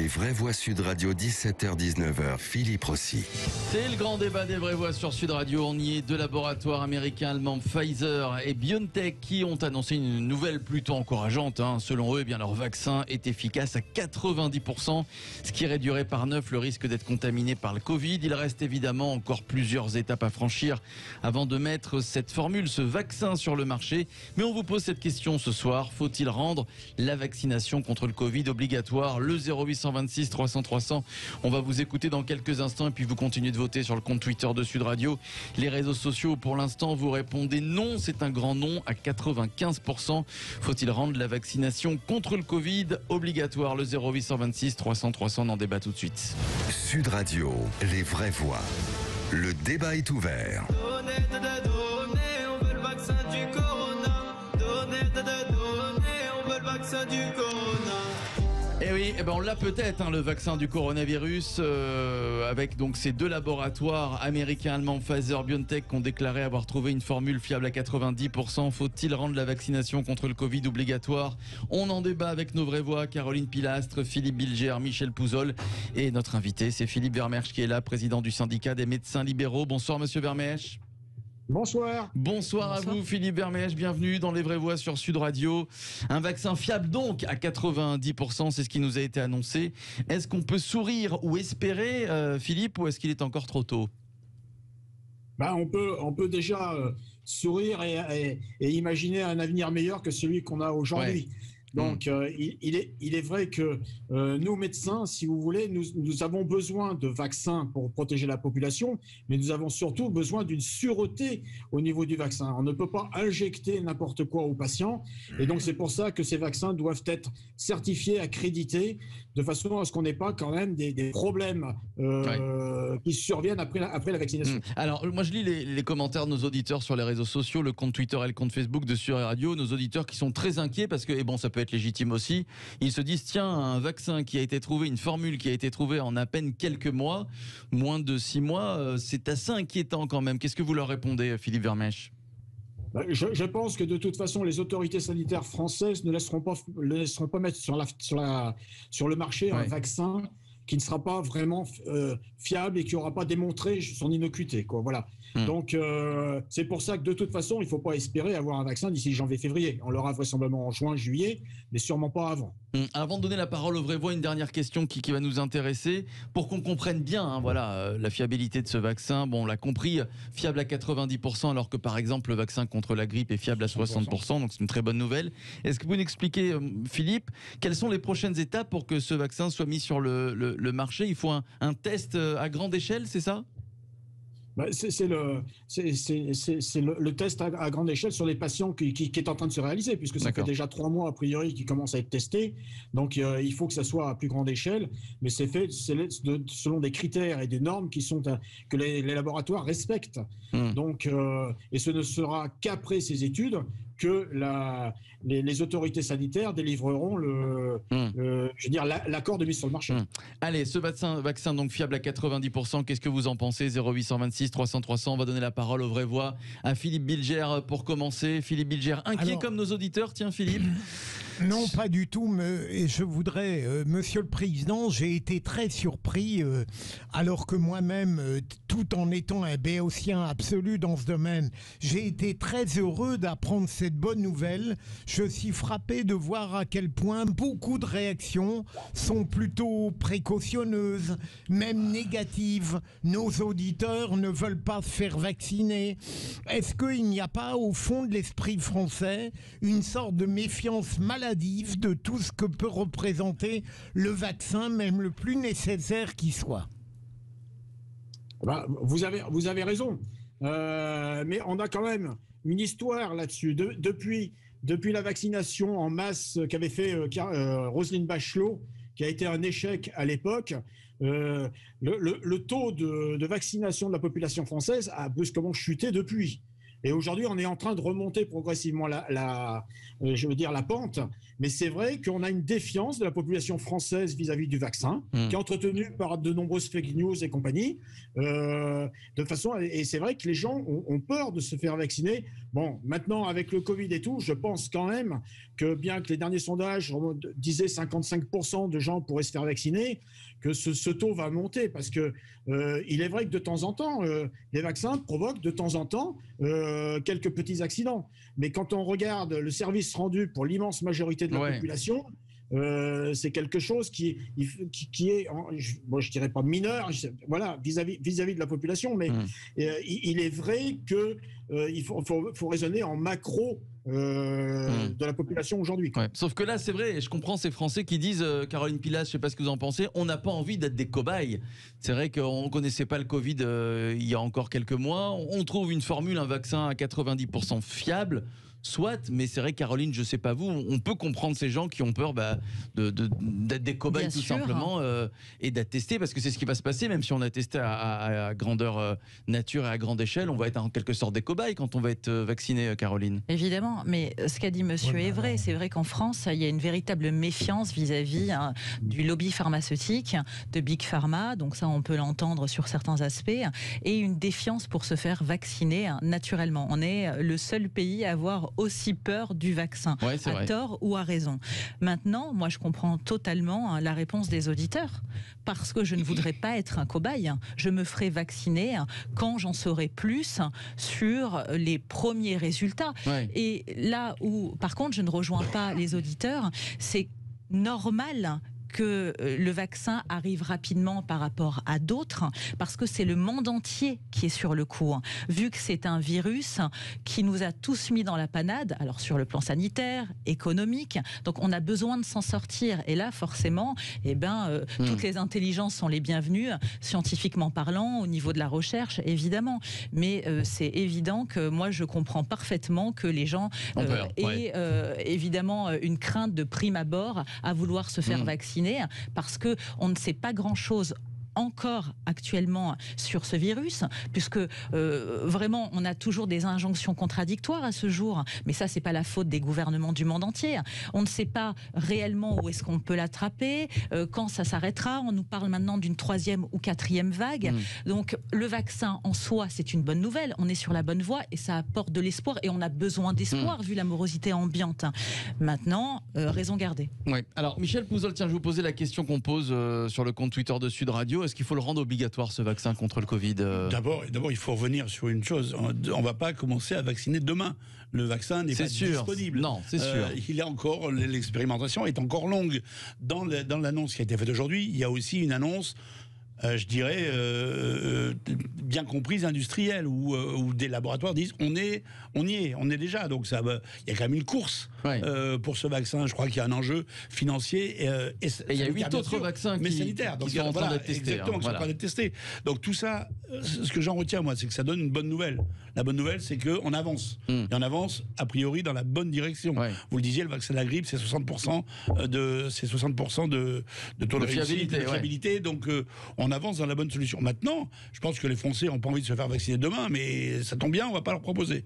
vraies voix Sud Radio, 17h-19h, Philippe Rossi. C'est le grand débat des vraies voix sur Sud Radio. On y est. Deux laboratoires américains allemands, Pfizer et BioNTech, qui ont annoncé une nouvelle plutôt encourageante. Selon eux, leur vaccin est efficace à 90%, ce qui réduirait par 9 le risque d'être contaminé par le Covid. Il reste évidemment encore plusieurs étapes à franchir avant de mettre cette formule, ce vaccin sur le marché. Mais on vous pose cette question ce soir. Faut-il rendre la vaccination contre le Covid obligatoire? Le 0826 300 300. On va vous écouter dans quelques instants et puis vous continuez de voter sur le compte Twitter de Sud Radio. Les réseaux sociaux, pour l'instant, vous répondez non. C'est un grand non à 95%. Faut-il rendre la vaccination contre le Covid obligatoire? Le 0826 300 300. On en débat tout de suite. Sud Radio, les vraies voix. Le débat est ouvert. Donnez, on veut le vaccin du corona. Donnez, on veut le vaccin du corona. Eh oui, on l'a peut-être, le vaccin du coronavirus, avec donc ces deux laboratoires américains, allemands, Pfizer, BioNTech, qui ont déclaré avoir trouvé une formule fiable à 90%. Faut-il rendre la vaccination contre le Covid obligatoire? On en débat avec nos vraies voix, Caroline Pilastre, Philippe Bilger, Michel Pouzol, et notre invité, c'est Philippe Vermeersch qui est là, président du syndicat des médecins libéraux. Bonsoir Monsieur Vermeersch. Bonsoir. Bonsoir à vous Philippe Vermeersch, bienvenue dans Les Vraies Voix sur Sud Radio. Un vaccin fiable donc à 90%, c'est ce qui nous a été annoncé. Est-ce qu'on peut sourire ou espérer, Philippe, ou est-ce qu'il est encore trop tôt? On peut déjà sourire et imaginer un avenir meilleur que celui qu'on a aujourd'hui. Ouais. Donc, il est vrai que nous, médecins, si vous voulez, nous avons besoin de vaccins pour protéger la population, mais nous avons surtout besoin d'une sûreté au niveau du vaccin. On ne peut pas injecter n'importe quoi aux patients, et donc c'est pour ça que ces vaccins doivent être certifiés, accrédités, de façon à ce qu'on n'ait pas quand même des problèmes qui surviennent après la vaccination. Alors, moi je lis les commentaires de nos auditeurs sur les réseaux sociaux, le compte Twitter et le compte Facebook de Sud Radio, nos auditeurs qui sont très inquiets parce que, ça peut être légitime aussi, ils se disent tiens, un vaccin qui a été trouvé, une formule qui a été trouvée en à peine quelques mois, moins de 6 mois, c'est assez inquiétant quand même. Qu'est-ce que vous leur répondez, Philippe Vermeersch? Je pense que de toute façon, les autorités sanitaires françaises ne laisseront pas mettre sur le marché un vaccin qui ne sera pas vraiment fiable et qui n'aura pas démontré son innocuité, quoi. Voilà. Donc, c'est pour ça que de toute façon, il ne faut pas espérer avoir un vaccin d'ici janvier-février. On l'aura vraisemblablement en juin-juillet, mais sûrement pas avant. Avant de donner la parole aux vraies voix, une dernière question qui va nous intéresser pour qu'on comprenne bien la fiabilité de ce vaccin. On l'a compris, fiable à 90%, alors que par exemple le vaccin contre la grippe est fiable à 60%, donc c'est une très bonne nouvelle. Est-ce que vous nous expliquez, Philippe, quelles sont les prochaines étapes pour que ce vaccin soit mis sur le marché? Il faut un test à grande échelle, c'est ça? C'est le test à grande échelle sur les patients qui est en train de se réaliser, puisque ça fait déjà 3 mois a priori qu'ils commencent à être testés. Donc il faut que ça soit à plus grande échelle, mais c'est fait selon des critères et des normes que les laboratoires respectent. Donc et ce ne sera qu'après ces études que les autorités sanitaires délivreront l'accord de mise sur le marché. Allez, ce vaccin donc fiable à 90%, qu'est-ce que vous en pensez? 0826 300 300. On va donner la parole aux vraies voix à Philippe Bilger pour commencer. Philippe Bilger, inquiet comme nos auditeurs. Tiens, Philippe. Non, pas du tout. Et je voudrais, Monsieur le Président, j'ai été très surpris, alors que moi-même, tout en étant un béotien absolu dans ce domaine, j'ai été très heureux d'apprendre cette bonne nouvelle. Je suis frappé de voir à quel point beaucoup de réactions sont plutôt précautionneuses, même négatives. Nos auditeurs ne veulent pas se faire vacciner. Est-ce qu'il n'y a pas, au fond de l'esprit français, une sorte de méfiance maladive de tout ce que peut représenter le vaccin, même le plus nécessaire qui soit? Vous avez raison, mais on a quand même une histoire là-dessus. Depuis la vaccination en masse qu'avait fait Roselyne Bachelot, qui a été un échec à l'époque, le taux de vaccination de la population française a brusquement chuté depuis. Et aujourd'hui, on est en train de remonter progressivement la pente. Mais c'est vrai qu'on a une défiance de la population française vis-à-vis du vaccin, qui est entretenue par de nombreuses fake news et compagnie. Et c'est vrai que les gens ont peur de se faire vacciner. Bon, maintenant, avec le Covid et tout, je pense quand même que bien que les derniers sondages disaient 55% de gens pourraient se faire vacciner, que ce taux va monter parce que il est vrai que de temps en temps, les vaccins provoquent de temps en temps quelques petits accidents. Mais quand on regarde le service rendu pour l'immense majorité de la population, c'est quelque chose qui est, je dirais pas mineur, voilà, vis-à-vis de la population, mais il est vrai que il faut raisonner en macro de la population aujourd'hui. Ouais. Sauf que là, c'est vrai, et je comprends ces Français qui disent, Caroline Pilas, je ne sais pas ce que vous en pensez, on n'a pas envie d'être des cobayes. C'est vrai qu'on ne connaissait pas le Covid il y a encore quelques mois. On trouve une formule, un vaccin à 90% fiable. Soit, mais c'est vrai, Caroline, je ne sais pas vous, on peut comprendre ces gens qui ont peur d'être des cobayes tout simplement et d'être testés, parce que c'est ce qui va se passer, même si on a testé à grandeur nature et à grande échelle, on va être en quelque sorte des cobayes quand on va être vacciné, Caroline. Évidemment, mais ce qu'a dit monsieur est vrai. C'est vrai qu'en France, il y a une véritable méfiance vis-à-vis du lobby pharmaceutique, de Big Pharma, donc ça on peut l'entendre sur certains aspects, et une défiance pour se faire vacciner naturellement. On est le seul pays à avoir aussi peur du vaccin, à tort ou à raison. Maintenant, moi je comprends totalement la réponse des auditeurs, parce que je ne voudrais pas être un cobaye. Je me ferai vacciner quand j'en saurai plus sur les premiers résultats. Et là où, par contre, je ne rejoins pas les auditeurs, c'est normal que le vaccin arrive rapidement par rapport à d'autres, parce que c'est le monde entier qui est sur le coup. Vu que c'est un virus qui nous a tous mis dans la panade, alors sur le plan sanitaire, économique, donc on a besoin de s'en sortir. Et là, forcément, toutes les intelligences sont les bienvenues, scientifiquement parlant, au niveau de la recherche, évidemment. Mais c'est évident que moi, je comprends parfaitement que les gens aient évidemment une crainte de prime abord à vouloir se faire vacciner, parce qu'on ne sait pas grand-chose encore actuellement sur ce virus, puisque vraiment on a toujours des injonctions contradictoires à ce jour, mais ça c'est pas la faute des gouvernements du monde entier. On ne sait pas réellement où est-ce qu'on peut l'attraper, quand ça s'arrêtera. On nous parle maintenant d'une 3e ou 4e vague. Donc le vaccin en soi c'est une bonne nouvelle, on est sur la bonne voie et ça apporte de l'espoir, et on a besoin d'espoir vu la morosité ambiante. Maintenant, raison gardée. Oui. Alors Michel Pouzol, tiens, je vous posais la question qu'on pose sur le compte Twitter de Sud Radio. Est-ce qu'il faut le rendre obligatoire, ce vaccin contre le Covid D'abord, il faut revenir sur une chose. On ne va pas commencer à vacciner demain. Le vaccin n'est pas disponible. Non, c'est sûr. Il est encore, l'expérimentation est encore longue. Dans l'annonce qui a été faite aujourd'hui, il y a aussi une annonce, je dirais, bien comprise, industrielle, où des laboratoires disent on y est déjà. Donc il y a quand même une course pour ce vaccin. Je crois qu'il y a un enjeu financier et il y a 8 autres vaccins qui sont en train d'être testés. Exactement, qui sont en train d'être testés. Donc tout ça, ce que j'en retiens moi, c'est que ça donne une bonne nouvelle. La bonne nouvelle, c'est qu'on avance. Et on avance a priori dans la bonne direction. Vous le disiez, le vaccin de la grippe, c'est 60% de taux de réussite, de fiabilité. Donc on avance dans la bonne solution. Maintenant, je pense que les Français n'ont pas envie de se faire vacciner demain, mais ça tombe bien, on ne va pas leur proposer.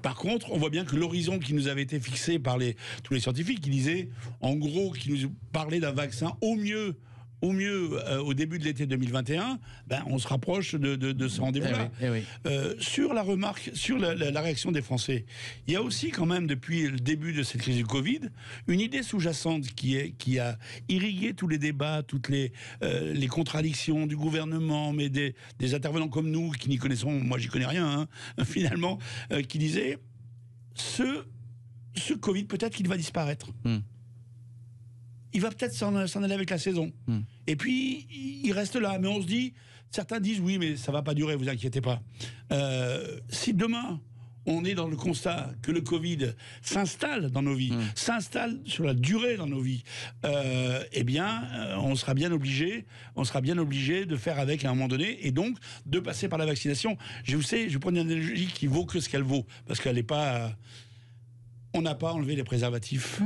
Par contre, on voit bien que l'horizon qui nous avait été fixé par tous les scientifiques, qui disaient, en gros, qui nous parlaient d'un vaccin au mieux au début de l'été 2021, on se rapproche de ce rendez-vous-là. Sur la remarque, sur la réaction des Français, il y a aussi quand même, depuis le début de cette crise du Covid, une idée sous-jacente qui a irrigué tous les débats, toutes les contradictions du gouvernement, mais des intervenants comme nous, qui n'y connaissons, moi j'y connais rien, finalement, qui disaient, ce Covid, peut-être qu'il va disparaître. Il va peut-être s'en aller avec la saison. Et puis, il reste là. Mais on se dit, certains disent, oui, mais ça ne va pas durer, vous inquiétez pas. Si demain, on est dans le constat que le Covid s'installe dans nos vies, s'installe sur la durée dans nos vies, on sera bien obligé de faire avec à un moment donné, et donc de passer par la vaccination. Je prends une analogie qui vaut que ce qu'elle vaut, parce qu'elle n'est pas... On n'a pas enlevé les préservatifs.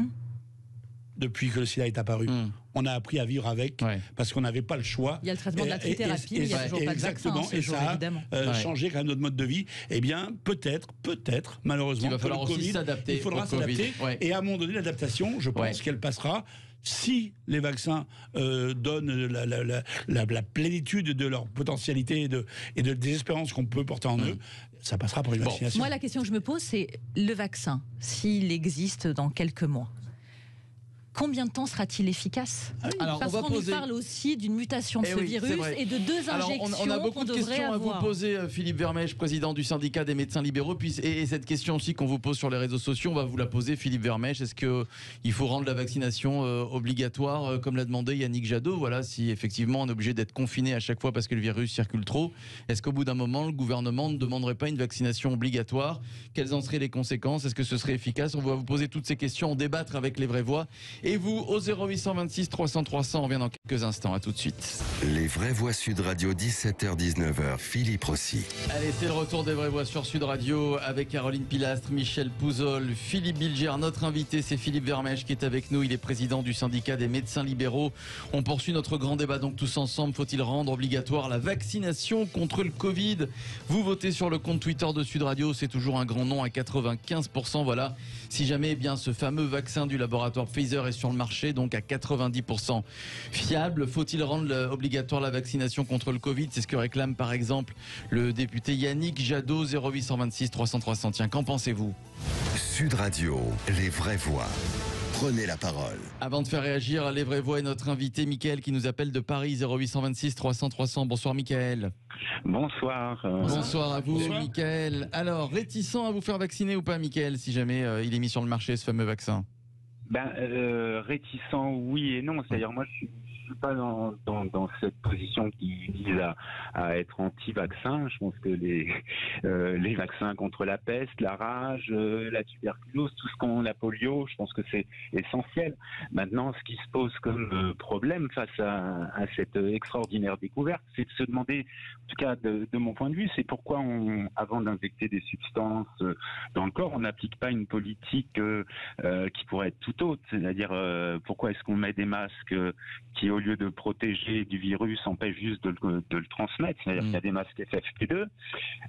depuis que le sida est apparu. On a appris à vivre avec parce qu'on n'avait pas le choix. Il y a le traitement de la trithérapie, mais il n'y a toujours pas de vaccin, et ça a changé quand même notre mode de vie. Eh bien, peut-être, malheureusement, il va falloir aussi s'adapter. Il faudra s'adapter. Et à un moment donné, l'adaptation, je pense qu'elle passera. Si les vaccins donnent la plénitude de leur potentialité et de désespérance qu'on peut porter en eux, ça passera pour une vaccination. Moi, la question que je me pose, c'est le vaccin, s'il existe dans quelques mois, combien de temps sera-t-il efficace? Alors, parce qu'on nous parle aussi d'une mutation de ce virus et de 2 injections. On a beaucoup de questions à vous poser, Philippe Vermèche, président du syndicat des médecins libéraux. Et cette question aussi qu'on vous pose sur les réseaux sociaux, on va vous la poser, Philippe Vermèche. Est-ce qu'il faut rendre la vaccination obligatoire, comme l'a demandé Yannick Jadot? Voilà, si effectivement on est obligé d'être confiné à chaque fois parce que le virus circule trop, est-ce qu'au bout d'un moment, le gouvernement ne demanderait pas une vaccination obligatoire? Quelles en seraient les conséquences? Est-ce que ce serait efficace? On va vous poser toutes ces questions, en débattre avec les vraies voix. Et vous, au 0826 300 300, on revient dans quelques instants. À tout de suite. Les vraies voix Sud Radio, 17h-19h, Philippe Rossi. Allez, c'est le retour des vraies voix sur Sud Radio avec Caroline Pilastre, Michel Pouzol, Philippe Bilger. Notre invité, c'est Philippe Vermèche qui est avec nous. Il est président du syndicat des médecins libéraux. On poursuit notre grand débat donc tous ensemble. Faut-il rendre obligatoire la vaccination contre le Covid? Vous votez sur le compte Twitter de Sud Radio. C'est toujours un grand nom à 95%. Voilà. Si jamais eh bien, ce fameux vaccin du laboratoire Pfizer est sur le marché, donc à 90% fiable, faut-il rendre obligatoire la vaccination contre le Covid? C'est ce que réclame par exemple le député Yannick Jadot, 0826 300 300. Tiens, qu'en pensez-vous? Sud Radio, les vraies voix. Prenez la parole. Avant de faire réagir les vraies voix et notre invité Mickaël qui nous appelle de Paris, 0826 300 300. Bonsoir Mickaël. Bonsoir. Bonsoir à vous Bonsoir. Mickaël. Alors, réticent à vous faire vacciner ou pas Mickaël, si jamais il est mis sur le marché ce fameux vaccin? Réticent, oui et non. C'est-à-dire, moi, je suis pas dans cette position qui vise à être anti-vaccin. Je pense que les vaccins contre la peste, la rage, la tuberculose, tout ce qu'on la polio, je pense que c'est essentiel. Maintenant, ce qui se pose comme problème face à cette extraordinaire découverte, c'est de se demander, en tout cas de mon point de vue, c'est pourquoi avant d'injecter des substances dans le corps, on n'applique pas une politique qui pourrait être tout autre. C'est-à-dire, pourquoi est-ce qu'on met des masques qui, au lieu de protéger du virus, empêche juste de le transmettre? C'est-à-dire qu'il y a des masques FFP2,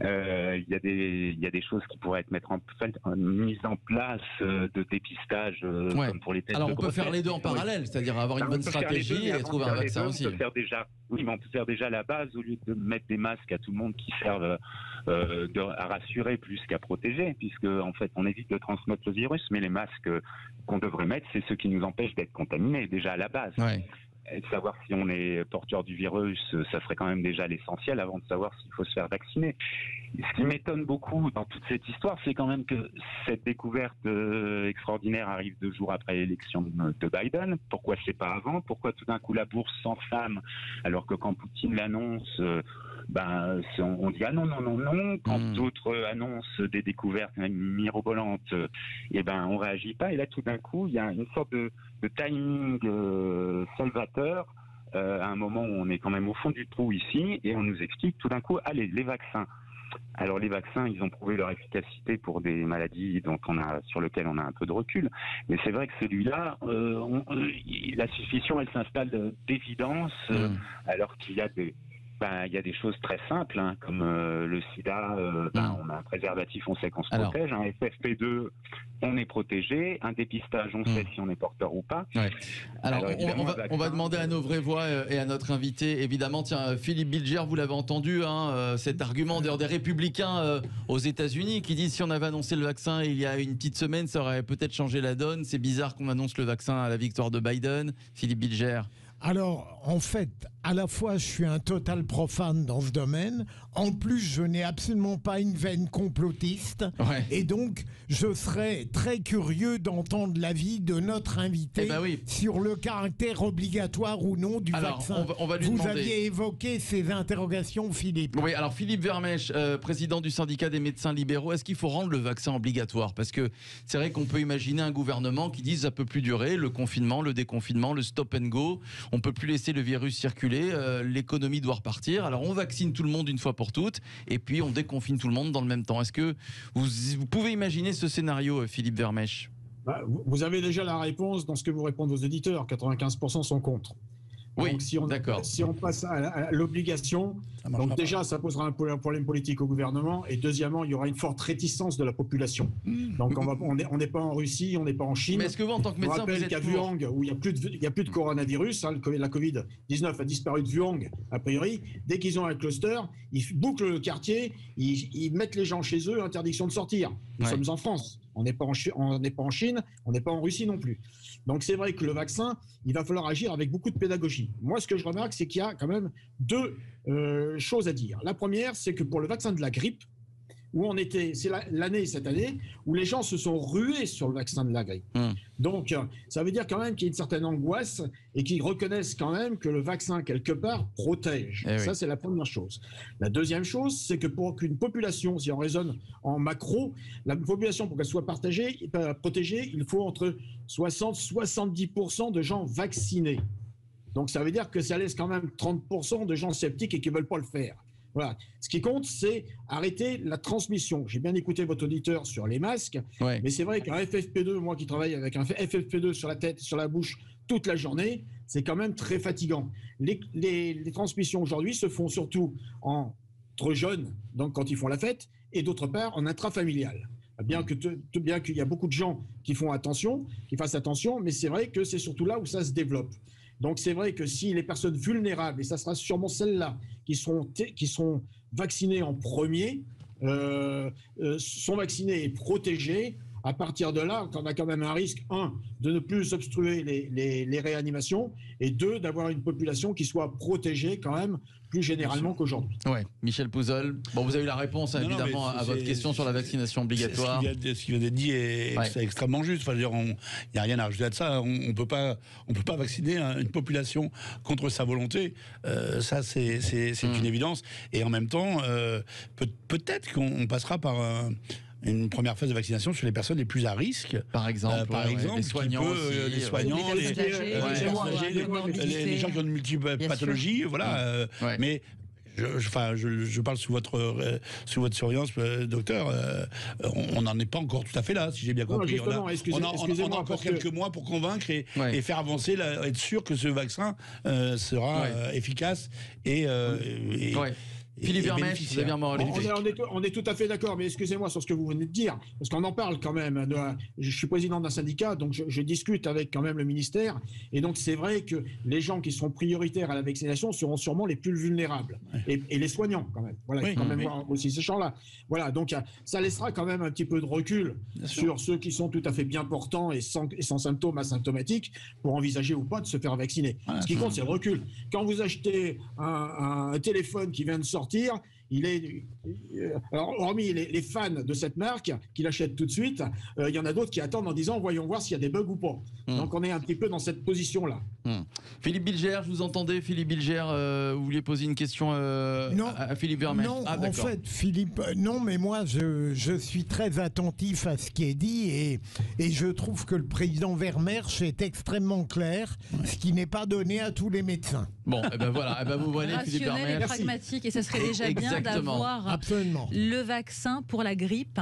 il y a des choses qui pourraient être mises en place de dépistage comme pour les tests. Alors de on peut grossesse. faire les deux en parallèle, c'est-à-dire avoir une bonne stratégie et trouver un vaccin aussi. On peut faire déjà la base au lieu de mettre des masques à tout le monde qui servent à rassurer plus qu'à protéger, puisque en fait on évite de transmettre le virus, mais les masques qu'on devrait mettre, c'est ceux qui nous empêchent d'être contaminés déjà à la base. Ouais. Et de savoir si on est porteur du virus, ça serait quand même déjà l'essentiel avant de savoir s'il faut se faire vacciner. Et ce qui m'étonne beaucoup dans toute cette histoire, c'est quand même que cette découverte extraordinaire arrive 2 jours après l'élection de Biden. Pourquoi c'est pas avant? Pourquoi tout d'un coup la bourse s'enflamme alors que quand Poutine l'annonce, on dit ah non. Quand d'autres annoncent des découvertes mirobolantes, on réagit pas. Et là tout d'un coup, il y a une sorte de timing salvateur à un moment où on est quand même au fond du trou ici et on nous explique tout d'un coup, allez, les vaccins. Alors les vaccins, ils ont prouvé leur efficacité pour des maladies sur lesquelles on a un peu de recul. Mais c'est vrai que celui-là, la suspicion, elle s'installe d'évidence, alors qu'il y a des choses très simples, hein, comme le sida, on a un préservatif, on sait qu'on se protège, un FFP2, on est protégé, un dépistage, on sait si on est porteur ou pas. Ouais. Alors on va demander à nos vraies voix et à notre invité, évidemment, tiens, Philippe Bilger, vous l'avez entendu, cet argument des républicains aux États-Unis qui disent si on avait annoncé le vaccin il y a une petite semaine, ça aurait peut-être changé la donne. C'est bizarre qu'on annonce le vaccin à la victoire de Biden. Philippe Bilger. Alors, en fait, à la fois, je suis un total profane dans ce domaine. En plus, je n'ai absolument pas une veine complotiste. Ouais. Et donc, je serais très curieux d'entendre l'avis de notre invité sur le caractère obligatoire ou non du vaccin. On va lui Vous demander. aviez évoqué ces interrogations, Philippe. Oui, alors Philippe Vermèche, président du syndicat des médecins libéraux, est-ce qu'il faut rendre le vaccin obligatoire? Parce que c'est vrai qu'on peut imaginer un gouvernement qui dise ça peut plus durer, le confinement, le déconfinement, le stop and go. On peut plus laisser le virus circuler, l'économie doit repartir. Alors on vaccine tout le monde une fois pour toutes, et puis on déconfine tout le monde dans le même temps. Est-ce que vous pouvez imaginer ce scénario, Philippe Vermèche? Vous avez déjà la réponse dans ce que vous répondez aux auditeurs. 95% sont contre. Oui, donc, si on passe à l'obligation, donc déjà, ça posera un problème politique au gouvernement. Et deuxièmement, il y aura une forte réticence de la population. Donc, on n'est pas en Russie, on n'est pas en Chine. Mais est-ce que vous, en tant que médecin, vous êtes qu'à Wuhan, où il n'y a plus de coronavirus, la Covid-19 a disparu de Wuhan, a priori. Dès qu'ils ont un cluster, ils bouclent le quartier, ils mettent les gens chez eux, interdiction de sortir. Nous sommes en France. On n'est pas en Chine, on n'est pas en Russie non plus. Donc c'est vrai que le vaccin, il va falloir agir avec beaucoup de pédagogie. Moi, ce que je remarque, c'est qu'il y a quand même deux choses à dire. La première, c'est que pour le vaccin de la grippe, où on était, c'est cette année, où les gens se sont rués sur le vaccin de la grippe. Donc, ça veut dire quand même qu'il y a une certaine angoisse et qu'ils reconnaissent quand même que le vaccin, quelque part, protège. Ça, c'est la première chose. La deuxième chose, c'est que pour qu'une population, si on raisonne en macro, la population, pour qu'elle soit protégée, il faut entre 60 et 70% de gens vaccinés. Donc, ça veut dire que ça laisse quand même 30% de gens sceptiques et qui ne veulent pas le faire. Voilà. Ce qui compte, c'est arrêter la transmission. J'ai bien écouté votre auditeur sur les masques, mais c'est vrai qu'un FFP2, moi qui travaille avec un FFP2 sur la tête, sur la bouche toute la journée, c'est quand même très fatigant. Les transmissions aujourd'hui se font surtout entre jeunes, donc quand ils font la fête, et d'autre part en intrafamilial. Bien qu'il y a beaucoup de gens qui fassent attention, mais c'est vrai que c'est surtout là où ça se développe. Donc c'est vrai que si les personnes vulnérables, et ça sera sûrement celles-là qui sont vaccinées en premier, sont vaccinées et protégées, à partir de là, on a quand même un risque, de ne plus obstruer les réanimations, et d'avoir une population qui soit protégée quand même plus généralement qu'aujourd'hui. Ouais, Michel Pouzol. Bon, vous avez eu la réponse évidemment à votre question sur la vaccination obligatoire. Ce qui vient d'être dit est extrêmement juste. Enfin, il n'y a rien à rajouter à ça. On peut pas vacciner une population contre sa volonté. Ça, c'est une évidence. Et en même temps, peut-être qu'on passera par une première phase de vaccination sur les personnes les plus à risque. Par exemple, les soignants, les gens qui ont de multiples pathologies, voilà. Mais je parle sous votre surveillance, docteur. On n'en est pas encore tout à fait là, si j'ai bien compris. On a encore quelques mois pour convaincre et faire avancer, être sûr que ce vaccin sera efficace et Philippe Vermèche, vous avez un mot à rajouter. On est tout à fait d'accord, mais excusez-moi sur ce que vous venez de dire, parce qu'on en parle quand même. Je suis président d'un syndicat, donc je discute avec quand même le ministère, et donc c'est vrai que les gens qui seront prioritaires à la vaccination seront sûrement les plus vulnérables, et les soignants quand même. Voilà, il faut quand même voir aussi ce champ-là. Voilà, donc ça laissera quand même un petit peu de recul sur ceux qui sont tout à fait bien portants et sans symptômes asymptomatiques pour envisager ou pas de se faire vacciner. Ce qui compte, c'est le recul. Quand vous achetez un téléphone qui vient de sortir, alors hormis les fans de cette marque qui l'achètent tout de suite, il y en a d'autres qui attendent en disant voyons voir s'il y a des bugs ou pas. Donc on est un petit peu dans cette position-là. Philippe Bilger, je vous entendais. Philippe Bilger, vous vouliez poser une question à Philippe Vermèche? Non, en fait, Philippe, non, mais moi je suis très attentif à ce qui est dit et je trouve que le président Vermèche est extrêmement clair, ce qui n'est pas donné à tous les médecins. Bon, et ben voilà, vous voyez Philippe Vermèche. Rationnel et pragmatique, et ça serait déjà bien d'avoir le vaccin pour la grippe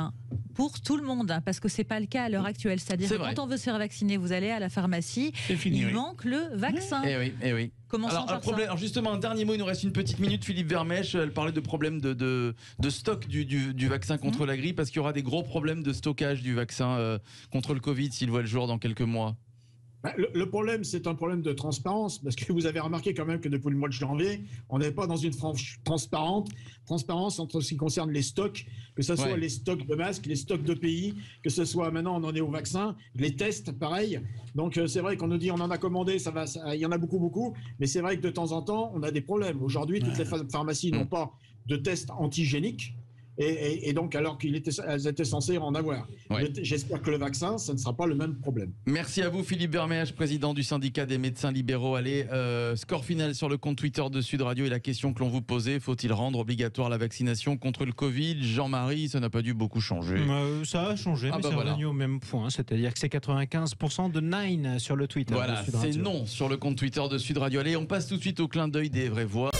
pour tout le monde, parce que c'est pas le cas à l'heure actuelle. C'est-à-dire que quand on veut se faire vacciner, vous allez à la pharmacie, il manque le vaccin. Eh oui. Commençons par ça. Alors justement, un dernier mot, il nous reste une petite minute. Philippe Vermèche, elle parlait de problème de stock du vaccin contre la grippe, parce qu'il y aura des gros problèmes de stockage du vaccin contre le Covid s'il voit le jour dans quelques mois. Le problème, c'est un problème de transparence, parce que vous avez remarqué quand même que depuis le mois de janvier, on n'est pas dans une transparence entre ce qui concerne les stocks, que ce soit les stocks de masques, les stocks de pays, que ce soit maintenant on en est au vaccin, les tests, pareil. Donc c'est vrai qu'on nous dit on en a commandé, il y en a beaucoup, mais c'est vrai que de temps en temps, on a des problèmes. Aujourd'hui, toutes les pharmacies n'ont pas de tests antigéniques. Et donc, alors qu'elles étaient censées en avoir. J'espère que le vaccin, ça ne sera pas le même problème. Merci à vous, Philippe Vermèche, président du syndicat des médecins libéraux. Allez, score final sur le compte Twitter de Sud Radio et la question que l'on vous posait, faut-il rendre obligatoire la vaccination contre le Covid? Jean-Marie, ça n'a pas dû beaucoup changer. Ça a changé, mais c'est revenu au même point. C'est-à-dire que c'est 95% de Nine sur le Twitter. Voilà, c'est non sur le compte Twitter de Sud Radio. Allez, on passe tout de suite au clin d'œil des vraies voix.